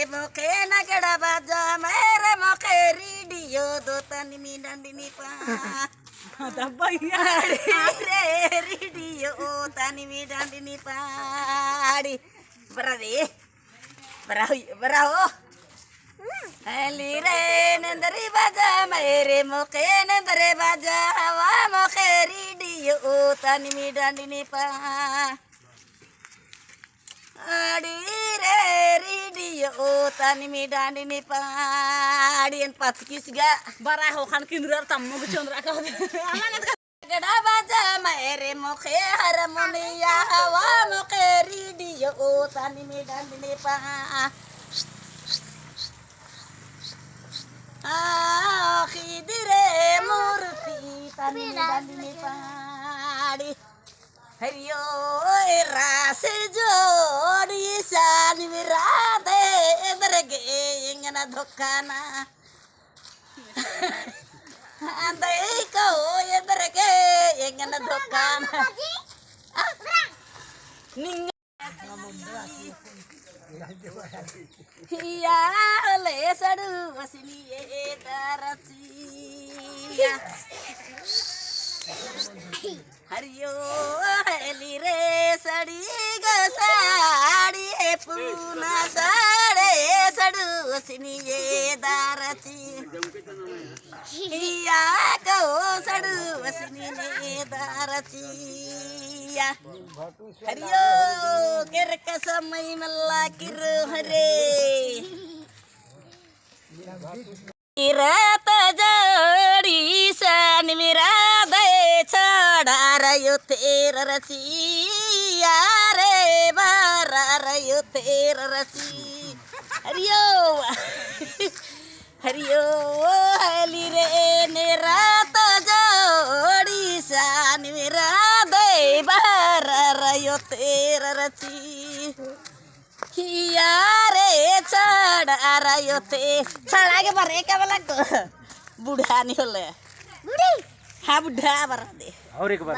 मोखे नगड़ा बाजा मेरे मोखे रेडियो दो तनी मी डंडी पा दब्बैया रे रेडियो तनी मी डंडी पाड़ी बरा हो हली रे नंदरी बाजा मेरे मोखे नंदरे बाजा हवा मोखे रेडियो तनी मी डंडी पा आड़ी रे रेडियो तनी मी डंडी पाड़ी en patkis ga baraho kan kindrar tammo bicondra ka amanat गड़ा बाजा मेरे मोखे हारमोनिया हवा मोखे रेडियो तनी मी डंडी पा खिदरे मूर्ति तनी मी डंडी पाड़ी हरियो रास जोड़ी शान विरादे बरगे इंगना धोखाना अंदे को ये बरगे इंगना धोखाना निंग या ले सडू वसनी ये दरसिया हरियो हली रे सड़ी गसाड़ी पूना साड़े सड़ू सिनी ये दारची या को सड़ू सिनी ने दारची हरियो केर कसमई मल्ला किर हरे किरत जड़ी सन मेरा छड़ारयो तेर रसिया रे बारयो तेर रसी हरियो हरियो हली रे नेरा तो जोड़ी सान मेरा दे बारयो तेर रसी हिया रे छड़ारयो ते छड़ा के बारे का वाला बूढ़ा नहीं होले बुढ़ी हाँ बुढ़ा बरा दे और एक बार